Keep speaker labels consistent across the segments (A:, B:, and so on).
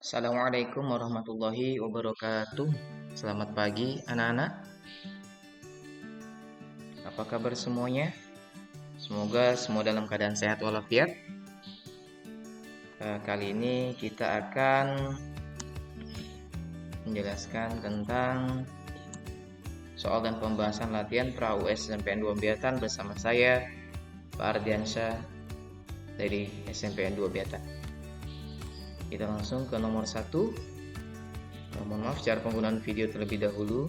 A: Assalamualaikum warahmatullahi wabarakatuh. Selamat pagi anak-anak. Apa kabar semuanya? Semoga semua dalam keadaan sehat walafiat. Kali ini kita akan menjelaskan tentang soal dan pembahasan latihan pra-US SMPN 2 Biatan bersama saya, Pak Ardiansyah dari SMPN 2 Biatan. Kita langsung ke nomor 1. Mohon maaf cara penggunaan video terlebih dahulu.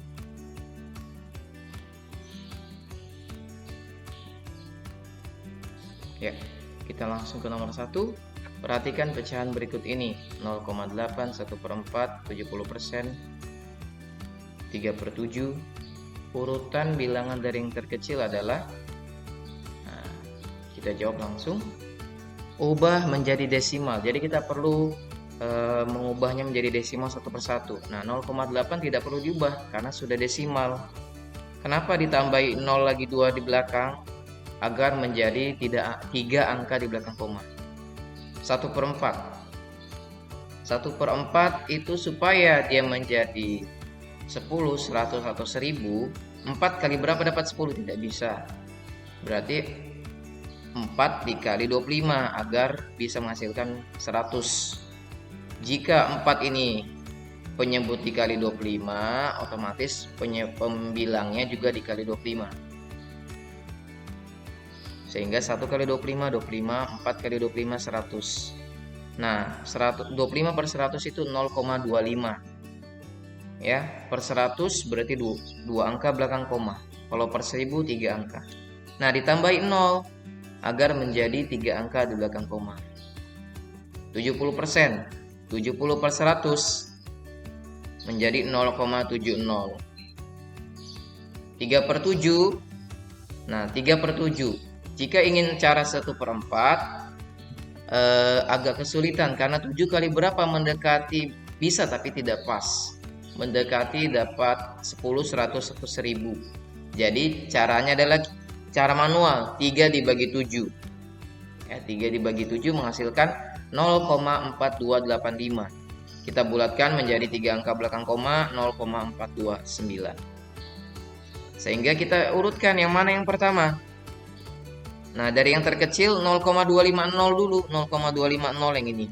A: Ya, kita langsung ke nomor 1. Perhatikan pecahan berikut ini. 0,8, 1/4, 70%, 3/7. Urutan bilangan dari yang terkecil adalah, kita jawab langsung. Ubah menjadi desimal. Jadi kita perlu mengubahnya menjadi desimal satu persatu. Nah, 0,8 tidak perlu diubah karena sudah desimal. Kenapa ditambahi 0 lagi 2 di belakang? Agar menjadi tidak 3 angka di belakang koma. 1/4. 1/4 itu supaya dia menjadi 10, 100 atau 1000, 4 kali berapa dapat 10? Tidak bisa. Berarti 4 dikali 25 agar bisa menghasilkan 100. Jika 4 ini penyebut dikali 25, otomatis pembilangnya juga dikali 25. Sehingga 1 kali 25, 25, 4 kali 25, 100. Nah, 25 per 100 itu 0,25. Ya, per 100 berarti 2 angka belakang koma. Kalau per 1000 3 angka. Nah, ditambahi 0 agar menjadi 3 angka di belakang koma. 70%. 70 per 100 menjadi 0,70. 3/7. Nah, 3/7. Jika ingin cara 1/4 agak kesulitan karena 7 kali berapa mendekati bisa tapi tidak pas. Mendekati dapat 10, 100, atau 1000. Jadi caranya adalah cara manual, 3 dibagi 7. Ya, 3 dibagi 7 menghasilkan 0,4285. Kita bulatkan menjadi 3 angka belakang koma, 0,429. Sehingga kita urutkan yang mana yang pertama. Nah, dari yang terkecil 0,250 dulu, 0,250 yang ini.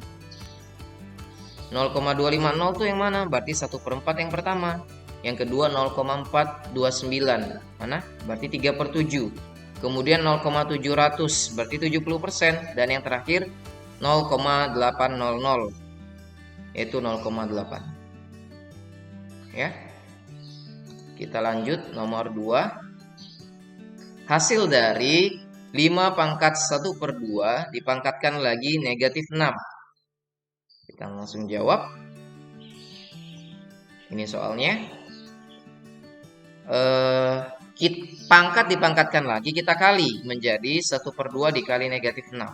A: 0,250 itu yang mana? Berarti 1/4 yang pertama. Yang kedua 0,429. Mana? Berarti 3/7. Kemudian 0,700 berarti 70%. Dan yang terakhir 0,800 yaitu 0,8. Ya. Kita lanjut nomor 2. Hasil dari 5 pangkat 1/2 dipangkatkan lagi negatif 6. Kita langsung jawab. Ini soalnya. Pangkat dipangkatkan lagi, kita kali menjadi 1/2 dikali negatif 6.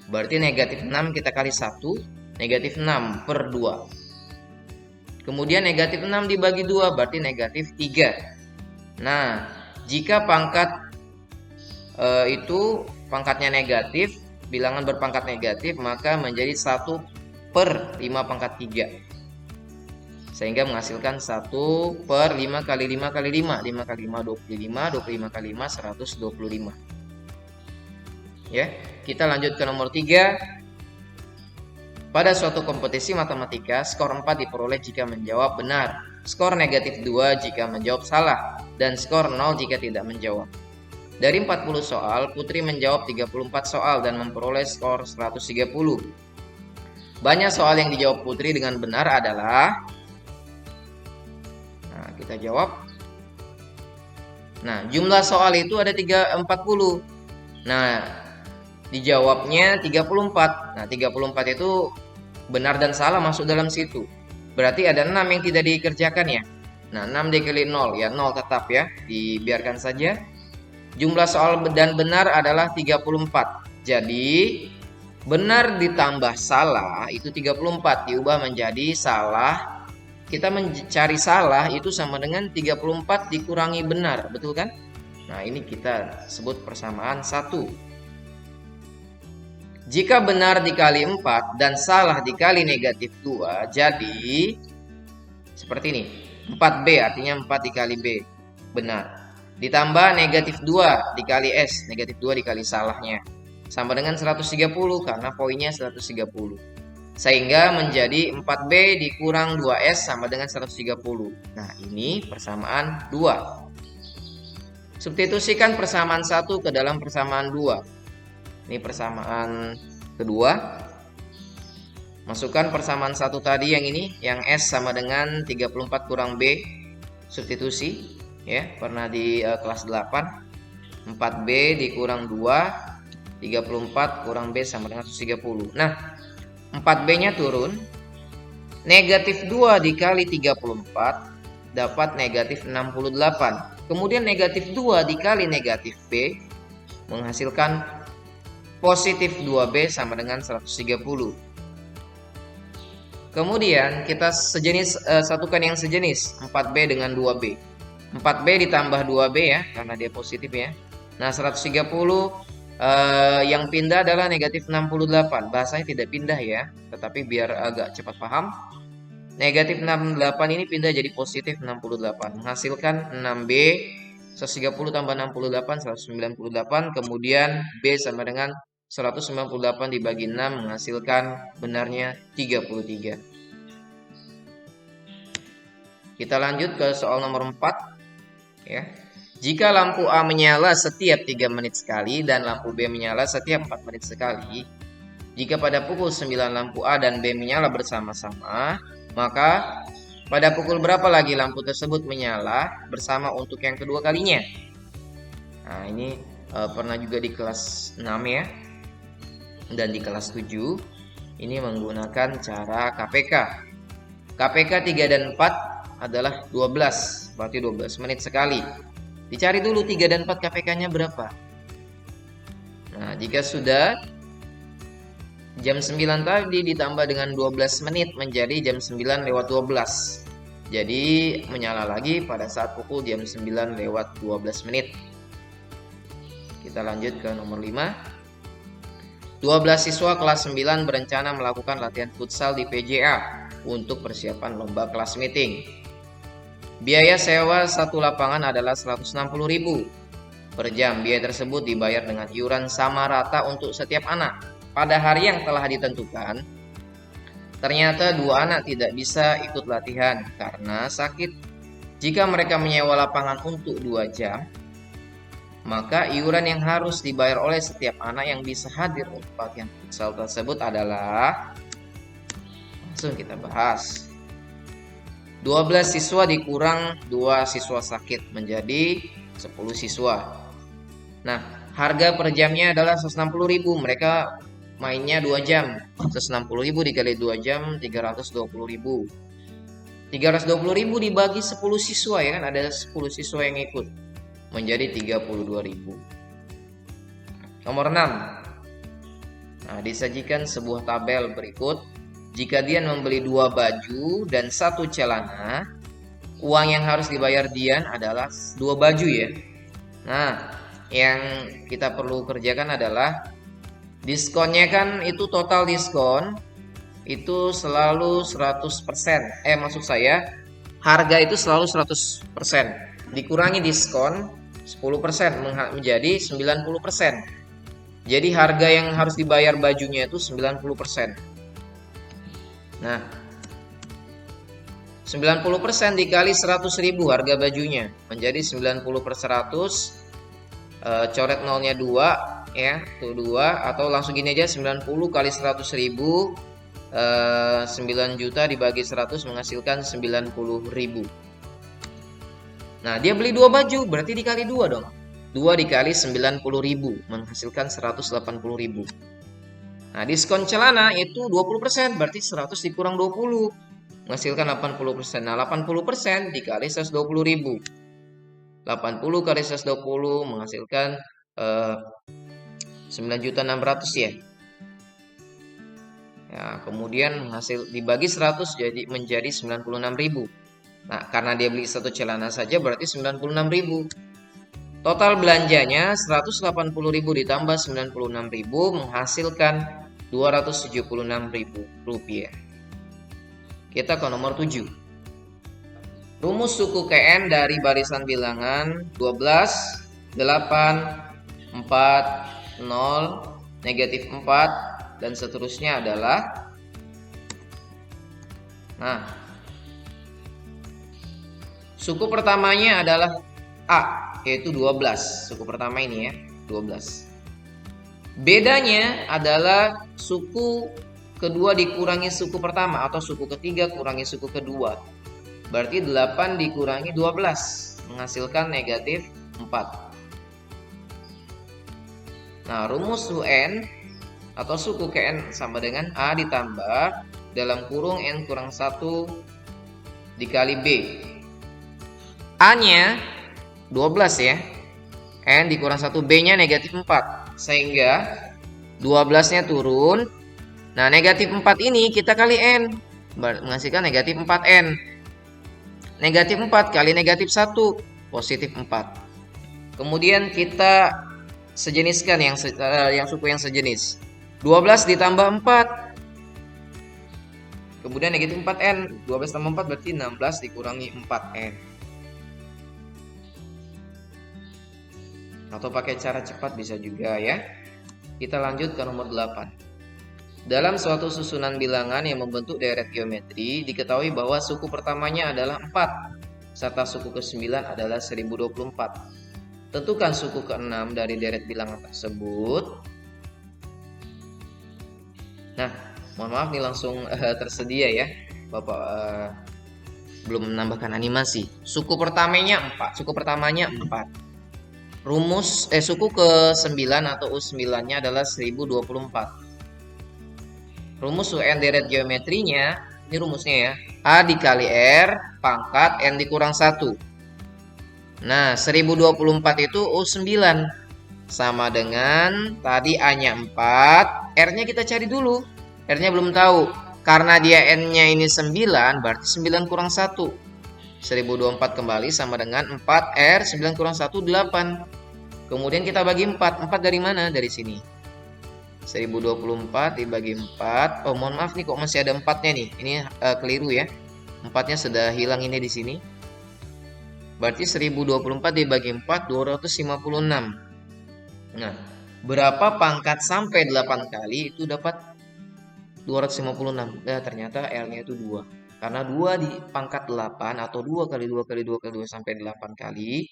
A: Berarti negatif 6 kita kali 1, negatif 6/2. Kemudian negatif 6 dibagi 2 berarti negatif 3. Nah, jika pangkat itu pangkatnya negatif, bilangan berpangkat negatif, maka menjadi 1/5 pangkat 3. Sehingga menghasilkan 1/5 kali 5 kali 5. 5 kali 5 25, 25 kali 5 125. Ya, kita lanjut ke nomor 3. Pada suatu kompetisi matematika, skor 4 diperoleh jika menjawab benar, skor negatif 2 jika menjawab salah, dan skor 0 jika tidak menjawab. Dari 40 soal, Putri menjawab 34 soal dan memperoleh skor 130. Banyak soal yang dijawab Putri dengan benar adalah, nah kita jawab. Nah, jumlah soal itu ada 40. Nah, dijawabnya 34. Nah, 34 itu benar dan salah masuk dalam situ. Berarti ada 6 yang tidak dikerjakan ya. Nah, 6 dikali 0 ya, 0 tetap ya, dibiarkan saja. Jumlah soal dan benar adalah 34. Jadi, benar ditambah salah itu 34 diubah menjadi salah. Kita mencari salah itu sama dengan 34 dikurangi benar, betul kan? Nah, ini kita sebut persamaan 1. Jika benar dikali 4 dan salah dikali negatif 2, jadi seperti ini. 4B artinya 4 dikali B. Benar. Ditambah negatif 2 dikali S. Negatif 2 dikali salahnya. Sama dengan 130 karena poinnya 130. Sehingga menjadi 4B dikurang 2S sama dengan 130. Nah, ini persamaan 2. Substitusikan persamaan 1 ke dalam persamaan 2. Ini persamaan kedua. Masukkan persamaan 1 tadi yang ini, yang S sama dengan 34 kurang B. Substitusi, ya, pernah di kelas 8. 4B dikurang 2, 34 kurang B sama dengan 130. Nah, 4B-nya turun. Negatif 2 dikali 34 dapat negatif 68. Kemudian negatif 2 dikali negatif B menghasilkan positif 2B sama dengan 130. Kemudian kita satukan yang sejenis, 4B dengan 2B. 4B ditambah 2B ya, karena dia positif ya. Nah, 130 yang pindah adalah negatif 68. Bahasanya tidak pindah ya, tetapi biar agak cepat paham. Negatif 68 ini pindah jadi positif 68. Menghasilkan 6B, 130 tambah 68, 198. Kemudian B sama dengan 198 dibagi 6 menghasilkan benarnya 33. Kita lanjut ke soal nomor 4 ya. Jika lampu A menyala setiap 3 menit sekali dan lampu B menyala setiap 4 menit sekali, jika pada pukul 9 lampu A dan B menyala bersama-sama, maka pada pukul berapa lagi lampu tersebut menyala bersama untuk yang kedua kalinya? Nah, ini pernah juga di kelas 6 ya. Dan di kelas 7 ini menggunakan cara KPK. KPK 3 dan 4 adalah 12, berarti 12 menit sekali. Dicari dulu 3 dan 4 KPK-nya berapa. Nah, jika sudah jam 9 tadi ditambah dengan 12 menit menjadi jam 9 lewat 12. Jadi menyala lagi pada saat pukul jam 9 lewat 12 menit. Kita lanjut ke nomor 5. 12 siswa kelas 9 berencana melakukan latihan futsal di PJA untuk persiapan lomba kelas meeting. Biaya sewa satu lapangan adalah 160.000 per jam. Biaya tersebut dibayar dengan iuran sama rata untuk setiap anak. Pada hari yang telah ditentukan, ternyata 2 anak tidak bisa ikut latihan karena sakit. Jika mereka menyewa lapangan untuk 2 jam, maka iuran yang harus dibayar oleh setiap anak yang bisa hadir untuk latihan futsal tersebut adalah, langsung kita bahas, 12 siswa dikurang 2 siswa sakit menjadi 10 siswa. Nah, harga per jamnya adalah 160.000. Mereka mainnya 2 jam. 160.000 dikali 2 jam 320.000. 320.000 dibagi 10 siswa ya kan, ada 10 siswa yang ikut, menjadi 32.000. Nomor 6. Nah, disajikan sebuah tabel berikut. Jika Dian membeli 2 baju dan 1 celana, uang yang harus dibayar Dian adalah 2 baju ya. Nah, yang kita perlu kerjakan adalah diskonnya kan itu total diskon itu selalu 100%. Maksud saya harga itu selalu 100%. Dikurangi diskon 10% menjadi 90%. Jadi harga yang harus dibayar bajunya itu 90%. Nah, 90% dikali 100.000 harga bajunya menjadi 90 per 100. Coret nolnya 2 ya, tuh 2, atau langsung gini aja, 90 kali 100.000, 9 juta dibagi 100 menghasilkan 90.000. Nah, dia beli 2 baju, berarti dikali 2 dong. 2 dikali 90.000 menghasilkan 180.000. Nah, diskon celana itu 20%, berarti 100 dikurang 20 menghasilkan 80%. Nah, 80% dikali 120.000. 80 kali 120 menghasilkan 9.600.000 ya. Ya, kemudian dibagi 100 jadi menjadi 96.000. Nah, karena dia beli 1 celana saja berarti 96.000. Total belanjanya 180.000 ditambah 96.000 menghasilkan Rp276.000. Kita ke nomor 7. Rumus suku KN dari barisan bilangan 12, 8, 4, 0, negatif 4, dan seterusnya adalah, nah, suku pertamanya adalah A, yaitu 12. Suku pertama ini ya, 12. Bedanya adalah suku kedua dikurangi suku pertama atau suku ketiga kurangi suku kedua. Berarti 8 dikurangi 12 menghasilkan negatif 4. Nah, rumus UN atau suku KN sama dengan A ditambah dalam kurung N kurang 1 dikali B. A-nya 12 ya. N dikurang 1, B-nya negatif 4. Sehingga 12-nya turun. Nah, negatif 4 ini kita kali N, menghasilkan negatif 4N. Negatif 4 kali negatif 1, positif 4. Kemudian kita sejeniskan yang suku yang sejenis. 12 ditambah 4. Kemudian negatif 4N. 12 tambah 4 berarti 16 dikurangi 4N. Atau pakai cara cepat bisa juga ya. Kita lanjut ke nomor 8. Dalam suatu susunan bilangan yang membentuk deret geometri, diketahui bahwa suku pertamanya adalah 4, serta suku ke-9 adalah 1024. Tentukan suku ke-6 dari deret bilangan tersebut. Nah, mohon maaf nih langsung tersedia ya. Bapak belum menambahkan animasi. Suku pertamanya 4. Rumus suku ke-9 atau U9-nya adalah 1024. Rumus UN deret geometrinya, ini rumusnya ya. A dikali R pangkat N dikurang 1. Nah, 1024 itu U9. Sama dengan tadi A-nya 4, R-nya kita cari dulu. R-nya belum tahu. Karena dia N-nya ini 9, berarti 9 kurang 1. 1024 kembali sama dengan 4R, 9 kurang 1, 8. Kemudian kita bagi 4. 4 dari mana? Dari sini. 1024 dibagi 4. Oh, mohon maaf nih kok masih ada 4-nya nih. Ini keliru ya. 4-nya sudah hilang ini di sini. Berarti 1024 dibagi 4, 256. Nah, berapa pangkat sampai 8 kali itu dapat 256. Nah, ternyata R-nya itu 2. Karena 2 di pangkat 8 atau 2 kali 2 kali 2 kali 2 sampai 8 kali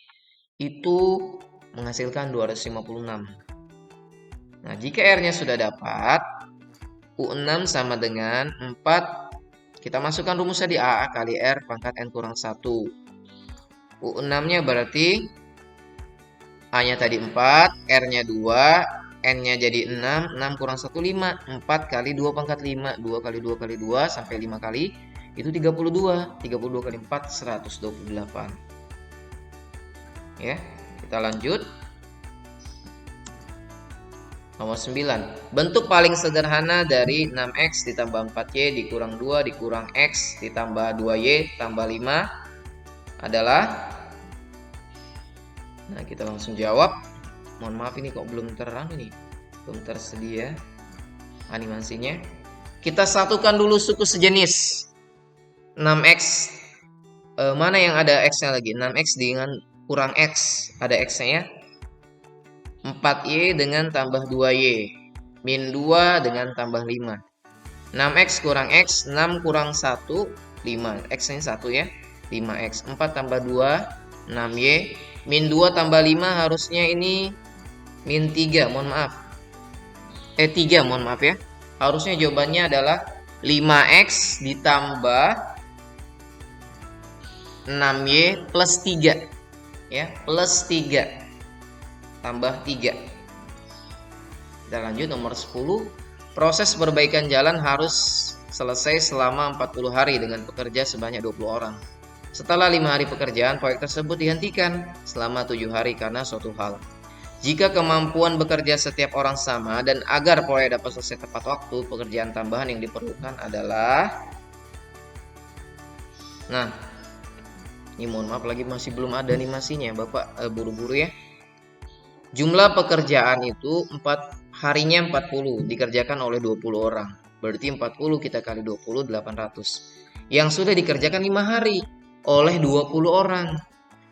A: itu menghasilkan 256. Nah, jika R-nya sudah dapat, U6 sama dengan 4. Kita masukkan rumusnya di A kali R pangkat N kurang 1. U6-nya berarti A-nya tadi 4, R-nya 2, N-nya jadi 6. 6 kurang 1, 5. 4 kali 2 pangkat 5. 2 kali 2 kali 2 sampai 5 kali. Itu 32. 32 kali 4, 128. Ya, kita lanjut. Nomor 9. Bentuk paling sederhana dari 6X ditambah 4Y dikurang 2 dikurang X ditambah 2Y tambah 5 adalah. Nah, kita langsung jawab. Mohon maaf ini kok belum terang ini. Belum tersedia animasinya. Kita satukan dulu suku sejenis. 6X. Mana yang ada X-nya lagi? 6X dengan kurang X. Ada X-nya ya. 4Y dengan tambah 2Y. Min 2 dengan tambah 5. 6X kurang X. 6 kurang 1. 5. X-nya 1 ya. 5X. 4 tambah 2. 6Y. Min 2 tambah 5 harusnya ini min 3. Mohon maaf. 3 mohon maaf ya. Harusnya jawabannya adalah 5X ditambah 6Y plus 3. Ya, plus 3. Tambah 3. Kita lanjut nomor 10. Proses perbaikan jalan harus selesai selama 40 hari dengan pekerja sebanyak 20 orang. Setelah 5 hari pekerjaan, proyek tersebut dihentikan selama 7 hari karena suatu hal. Jika kemampuan bekerja setiap orang sama dan agar proyek dapat selesai tepat waktu, pekerjaan tambahan yang diperlukan adalah. Nah, ini mohon maaf lagi masih belum ada animasinya, Bapak buru-buru ya. Jumlah pekerjaan itu 4 harinya 40 dikerjakan oleh 20 orang. Berarti 40 kita kali 20, 800. Yang sudah dikerjakan 5 hari oleh 20 orang.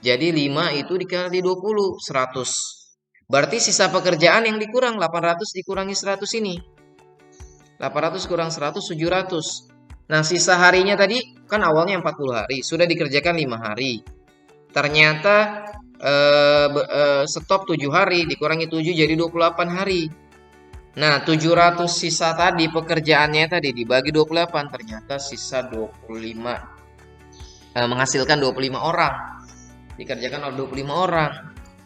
A: Jadi 5 itu dikali 20, 100. Berarti sisa pekerjaan yang dikurang, 800 dikurangi 100 ini. 800 kurang 100, 700. Nah, sisa harinya tadi kan awalnya 40 hari, sudah dikerjakan 5 hari. Ternyata stop 7 hari, dikurangi 7 jadi 28 hari. Nah, 700 sisa tadi pekerjaannya tadi dibagi 28, ternyata sisa 25. Menghasilkan 25 orang. Dikerjakan oleh 25 orang.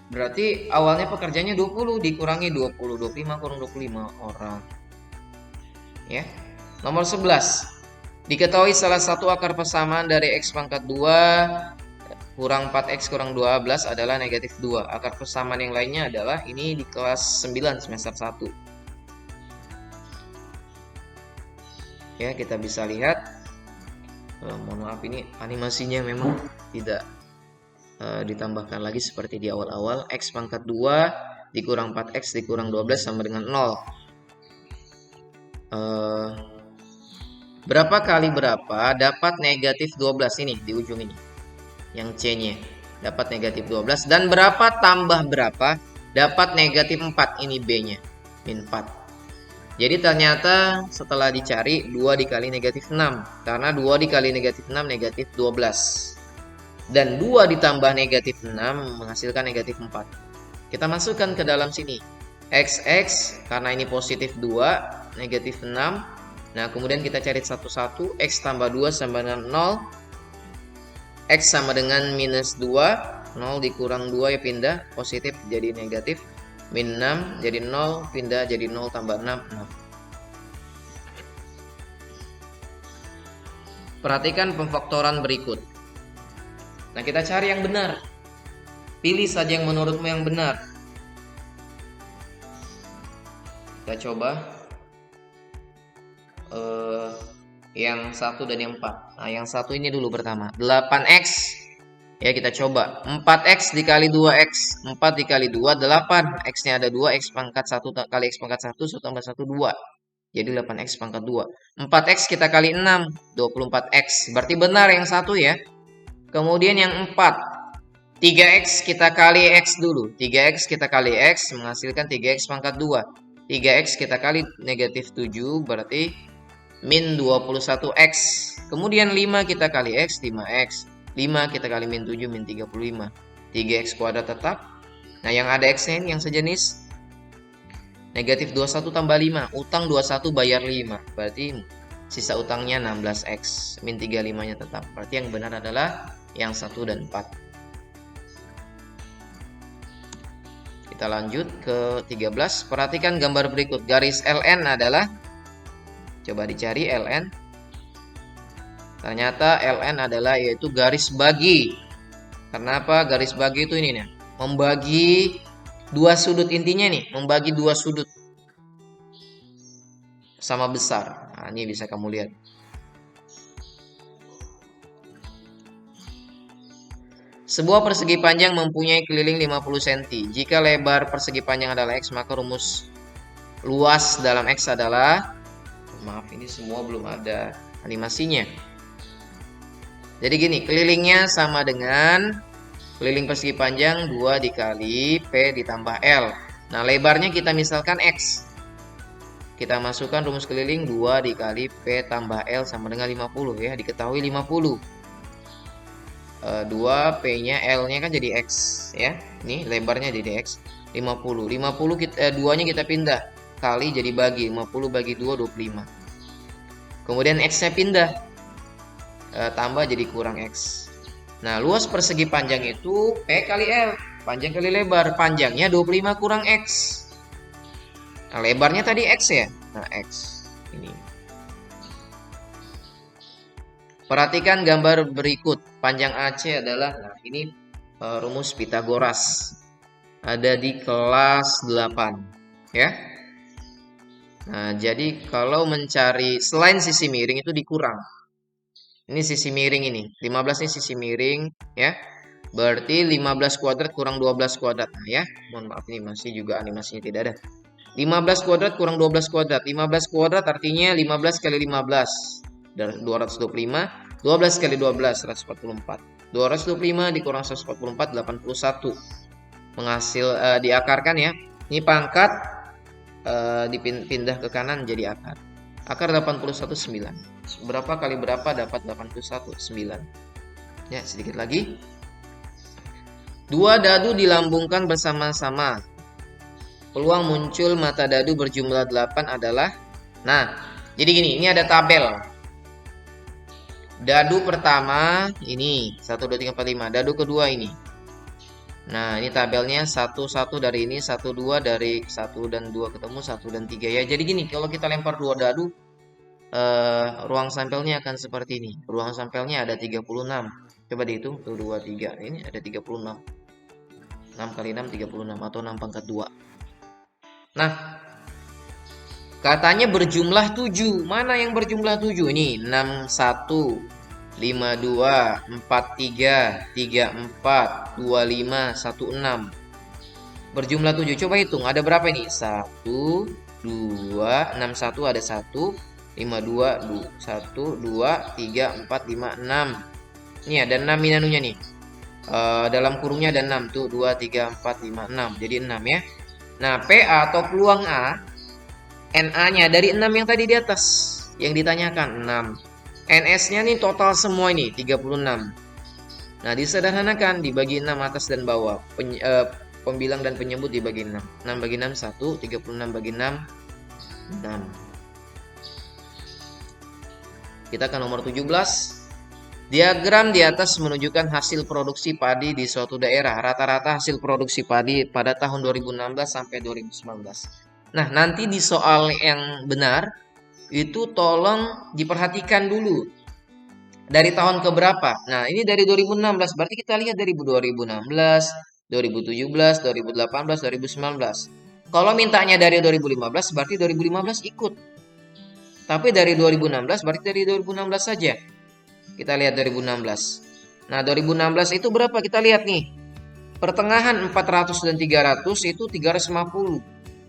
A: Berarti awalnya pekerjaannya 20 dikurangi 20, 25 kurang 25 orang. Ya. Nomor 11. Diketahui salah satu akar persamaan dari X pangkat 2 kurang 4X kurang 12 adalah negatif 2. Akar persamaan yang lainnya adalah ini di kelas 9 semester 1. Ya, kita bisa lihat. Mohon maaf, ini animasinya memang tidak ditambahkan lagi seperti di awal-awal. X pangkat 2 dikurang 4X dikurang 12 sama dengan 0. Berapa kali berapa dapat negatif 12 ini di ujung ini. Yang C-nya dapat negatif 12. Dan berapa tambah berapa dapat negatif 4, ini B-nya. Min 4. Jadi ternyata setelah dicari 2 dikali negatif 6. Karena 2 dikali negatif 6 negatif 12. Dan 2 ditambah negatif 6 menghasilkan negatif 4. Kita masukkan ke dalam sini. XX karena ini positif 2, negatif 6. Nah, kemudian kita cari satu-satu. X tambah 2 sama dengan 0. X sama dengan minus 2. 0 dikurang 2 ya pindah. Positif jadi negatif. Min 6 jadi 0, pindah jadi 0 tambah 6, 6. Perhatikan pemfaktoran berikut. Nah, kita cari yang benar. Pilih saja yang menurutmu yang benar. Kita coba yang 1 dan yang 4. Nah, yang 1 ini dulu pertama. 8X. Ya, kita coba. 4X dikali 2X. 4 dikali 2, 8. X-nya ada 2. X pangkat 1 kali X pangkat 1. 1 tambah 1, 2. Jadi 8X pangkat 2. 4X kita kali 6. 24X. Berarti benar yang 1 ya. Kemudian yang 4. 3X kita kali X dulu. 3X kita kali X menghasilkan 3X pangkat 2. 3X kita kali negatif 7. Berarti min 21X. Kemudian 5 kita kali X, 5X. 5 kita kali min 7, min 35. 3X kuadrat tetap. Nah, yang ada X-nya ini yang sejenis. Negatif 21 tambah 5. Utang 21 bayar 5. Berarti sisa utangnya 16X. Min 35-nya tetap. Berarti yang benar adalah yang 1 dan 4. Kita lanjut ke 13. Perhatikan gambar berikut. Garis LN adalah, coba dicari LN. Ternyata LN adalah yaitu garis bagi. Kenapa garis bagi itu ini nih? Membagi dua sudut, intinya nih, membagi dua sudut sama besar. Nah, ini bisa kamu lihat. Sebuah persegi panjang mempunyai keliling 50 cm. Jika lebar persegi panjang adalah X, maka rumus luas dalam X adalah, maaf ini semua belum ada animasinya. Jadi gini, kelilingnya sama dengan keliling persegi panjang 2 dikali P ditambah L. Nah, lebarnya kita misalkan X. Kita masukkan rumus keliling 2 dikali P tambah L sama dengan 50 ya. Diketahui 50. 2 P-nya, L-nya kan jadi X ya. Ini lebarnya jadi X. 50. 50 kita 2-nya kita pindah. Kali jadi bagi. 50 bagi 2, 25. Kemudian X-nya pindah. Tambah jadi kurang X. Nah, luas persegi panjang itu P kali L. Panjang kali lebar. Panjangnya 25 kurang X. Nah, lebarnya tadi X ya. Nah, X. Ini. Perhatikan gambar berikut. Panjang AC adalah, nah ini rumus Pitagoras. Ada di kelas 8. Ya. Nah, jadi kalau mencari selain sisi miring itu dikurang. Ini sisi miring ini. 15 ini sisi miring ya. Berarti 15 kuadrat kurang 12 kuadrat. Nah, ya. Mohon maaf ini masih juga animasinya tidak ada. 15 kuadrat kurang 12 kuadrat. 15 kuadrat artinya 15 kali 15. Dari 225. 12 kali 12, 144. 225 dikurang 144, 81. Diakarkan ya. Ini pangkat dipindah ke kanan jadi akar. Akar 81, 9. Berapa kali berapa dapat 81? 9. Ya, sedikit lagi. Dua dadu dilambungkan bersama-sama. Peluang muncul mata dadu berjumlah 8 adalah. Nah, jadi gini, ini ada tabel. Dadu pertama ini 1, 2, 3, 4, 5. Dadu kedua ini. Nah, ini tabelnya 1, 1 dari ini, 1, 2 dari 1 dan 2 ketemu, 1 dan 3 ya. Jadi gini, kalau kita lempar 2 dadu, ruang sampelnya akan seperti ini. Ruang sampelnya ada 36. Coba dihitung, 1, 2, 3. Ini ada 36. 6 kali 6, 36 atau 6 pangkat 2. Nah, katanya berjumlah 7. Mana yang berjumlah 7? Ini 61, 52, 43, 34, 25, 16. Berjumlah 7. Coba hitung, ada berapa ini? 1, 2, 61 ada 1, 52, 1, 2, 3, 4, 5, 6. Ini ada 6 ini anunya nih. Dalam kurungnya ada 6 tuh, 2, 3, 4, 5, 6. Jadi 6 ya. Nah, PA atau peluang A, NA-nya dari 6 yang tadi di atas yang ditanyakan 6. NS-nya nih total semua ini 36. Nah, disederhanakan dibagi 6 atas dan bawah. Pembilang dan penyebut dibagi 6. 6 bagi 6 1, 36 bagi 6 6. Kita ke nomor 17. Diagram di atas menunjukkan hasil produksi padi di suatu daerah. Rata-rata hasil produksi padi pada tahun 2016 sampai 2019. Nah, nanti di soal yang benar itu tolong diperhatikan dulu. Dari tahun ke berapa? Nah, ini dari 2016. Berarti kita lihat dari 2016, 2017, 2018, 2019. Kalau mintanya dari 2015, berarti 2015 ikut. Tapi dari 2016, berarti dari 2016 saja. Kita lihat 2016. Nah, 2016 itu berapa? Kita lihat nih. Pertengahan 400 dan 300 itu 350.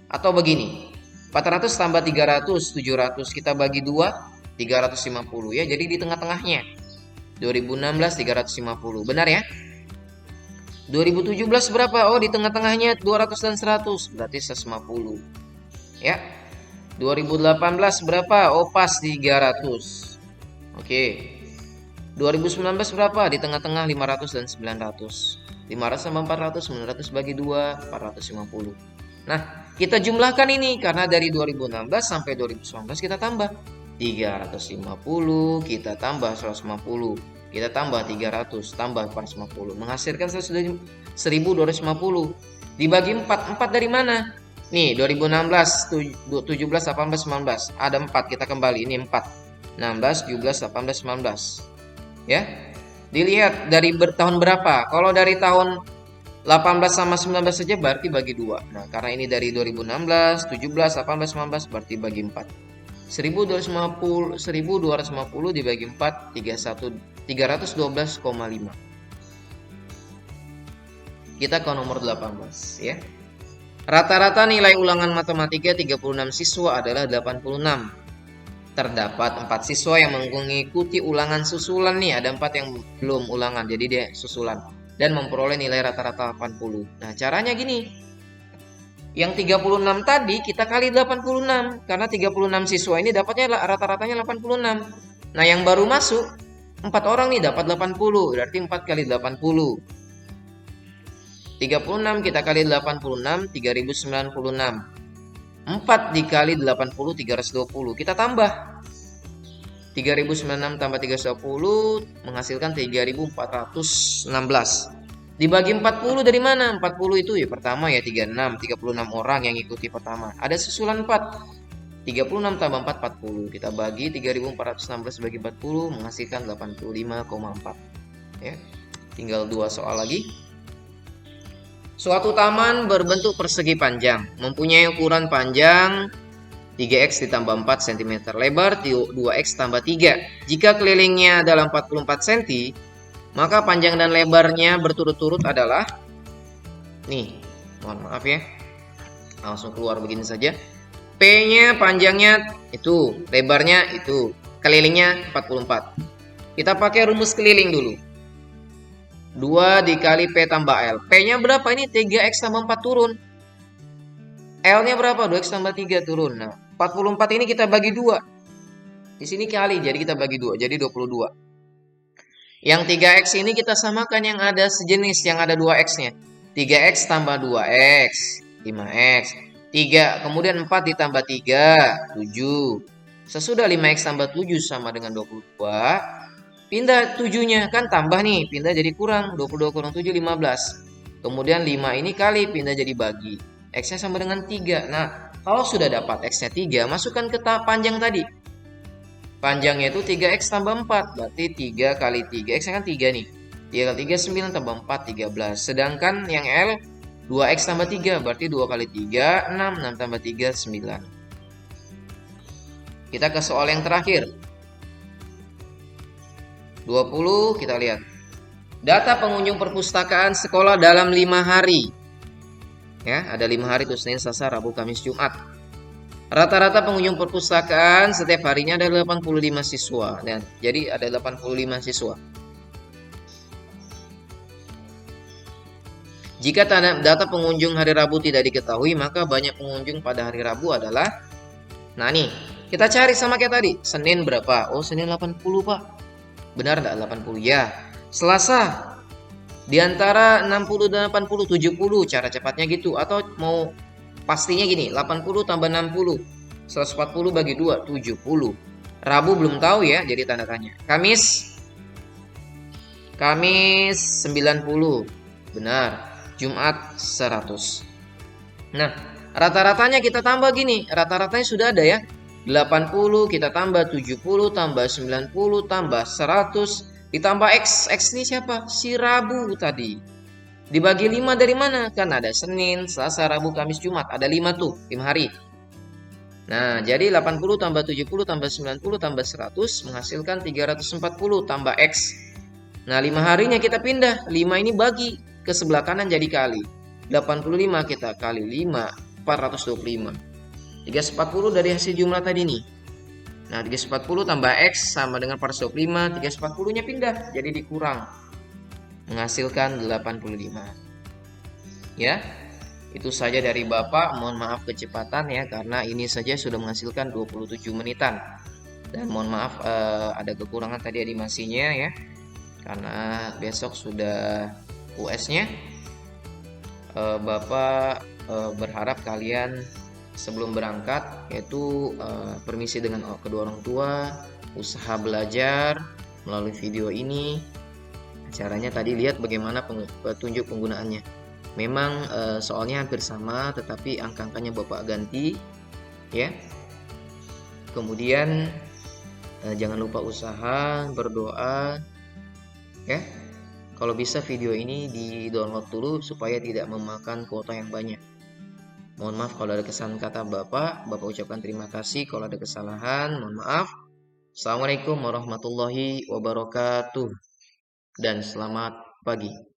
A: Atau begini. 400 tambah 300, 700. Kita bagi 2, 350 ya. Jadi di tengah-tengahnya. 2016, 350. Benar ya? 2017 berapa? Oh, di tengah-tengahnya 200 dan 100. Berarti 150. Ya. 2018 berapa? Oh, pas 300. Oke. 2019 berapa? Di tengah-tengah 500 dan 900. 500 tambah 400, 900 bagi 2, 450. Nah, kita jumlahkan ini karena dari 2016 sampai 2019 kita tambah 350, kita tambah 150, kita tambah 300, tambah 450, menghasilkan 1250. Dibagi 4, 4 dari mana? Nih, 2016, 17, 18, 19. Ada 4, kita kembali, ini 4. 16, 17, 18, 19. Ya, dilihat dari tahun berapa. Kalau dari tahun 18 sama 19 saja berarti bagi 2. Nah, karena ini dari 2016, 17, 18, 19 berarti bagi 4. 1250 dibagi 4, 312,5. Kita ke nomor 18 ya. Rata-rata nilai ulangan matematika 36 siswa adalah 86. Terdapat 4 siswa yang mengikuti ulangan susulan nih. Ada 4 yang belum ulangan, jadi dia susulan. Dan memperoleh nilai rata-rata 80. Nah, caranya gini. Yang 36 tadi kita kali 86. Karena 36 siswa ini dapatnya rata-ratanya 86. Nah, yang baru masuk 4 orang nih dapat 80. Berarti 4 kali 80. 36 kita kali 86, 3096. 4 dikali 80, 320. Kita tambah 3096 tambah 320 menghasilkan 3416. Dibagi 40 dari mana? 40 itu ya pertama ya 36 orang yang ikuti pertama. Ada susulan 4. 36 tambah 4 40. Kita bagi 3416 bagi 40 menghasilkan 85,4. Ya. Tinggal 2 soal lagi. Suatu taman berbentuk persegi panjang, mempunyai ukuran panjang 3x ditambah 4 cm, lebar 2x tambah 3. Jika kelilingnya adalah 44 cm, maka panjang dan lebarnya berturut-turut adalah, nih, mohon maaf ya, Langsung keluar begini saja. P-nya panjangnya itu, lebarnya itu, kelilingnya 44. Kita pakai rumus keliling dulu. 2 dikali P tambah L. P-nya berapa? Ini 3X tambah 4 turun. L-nya berapa? 2X tambah 3 turun. Nah, 44 ini kita bagi 2. Di sini kali, jadi kita bagi 2. Jadi 22. Yang 3X ini kita samakan yang ada sejenis, yang ada 2X-nya. 3X tambah 2X, 5X. 3, kemudian 4 ditambah 3, 7. Sesudah 5X tambah 7 sama dengan 22. Pindah 7-nya, kan tambah nih, pindah jadi kurang. 22 kurang 7, 15. Kemudian 5 ini kali, pindah jadi bagi. X-nya sama dengan 3. Nah, kalau sudah dapat X-nya 3, masukkan ke panjang tadi. Panjangnya itu 3X tambah 4. Berarti 3 kali 3. X kan 3 nih. 3 kali 3, 9 tambah 4, 13. Sedangkan yang L, 2X tambah 3. Berarti 2 kali 3, 6. 6 tambah 3, 9. Kita ke soal yang terakhir. 20, kita lihat. Data pengunjung perpustakaan sekolah dalam 5 hari. Ya, ada 5 hari itu Senin, Selasa, Rabu, Kamis, Jumat. Rata-rata pengunjung perpustakaan setiap harinya ada 85 siswa. Dan jadi ada 85 siswa. Jika data pengunjung hari Rabu tidak diketahui, maka banyak pengunjung pada hari Rabu adalah. Nah nih, kita cari sama kayak tadi. Senin berapa? Oh, Senin 80, Pak. Benar enggak 80? Ya. Selasa di antara 60 dan 80, 70. Cara cepatnya gitu. Atau mau pastinya gini, 80 tambah 60. 140 bagi 2, 70. Rabu belum tahu ya, jadi tanda tanya. Kamis 90. Benar. Jumat 100. Nah, rata-ratanya kita tambah gini. Rata-ratanya sudah ada ya. 80 kita tambah 70 tambah 90 tambah 100 ditambah X. X ini siapa? Si Rabu tadi. Dibagi 5 dari mana? Kan ada Senin, Selasa, Rabu, Kamis, Jumat. Ada 5 tuh, 5 hari. Nah, jadi 80 tambah 70 tambah 90 tambah 100 menghasilkan 340 tambah X. Nah, 5 harinya kita pindah. 5 ini bagi ke sebelah kanan jadi kali. 85 kita kali 5, 425. 340 dari hasil jumlah tadi nih. Nah, 340 tambah X sama dengan 425. 340-nya pindah, jadi dikurang. Menghasilkan 85. Ya, itu saja dari Bapak. Mohon maaf kecepatan ya, karena ini saja sudah menghasilkan 27 menitan. Dan mohon maaf ada kekurangan tadi animasinya ya. Karena besok sudah US-nya. Bapak berharap kalian sebelum berangkat yaitu permisi dengan kedua orang tua, usaha belajar melalui video ini. Caranya tadi lihat bagaimana petunjuk penggunaannya. Memang soalnya hampir sama, tetapi angka-angkanya Bapak ganti ya. Kemudian jangan lupa usaha, berdoa ya. Kalau bisa video ini di-download dulu supaya tidak memakan kuota yang banyak. Mohon maaf kalau ada kesalahan kata Bapak ucapkan terima kasih. Kalau ada kesalahan, mohon maaf. Assalamualaikum warahmatullahi wabarakatuh. Dan selamat pagi.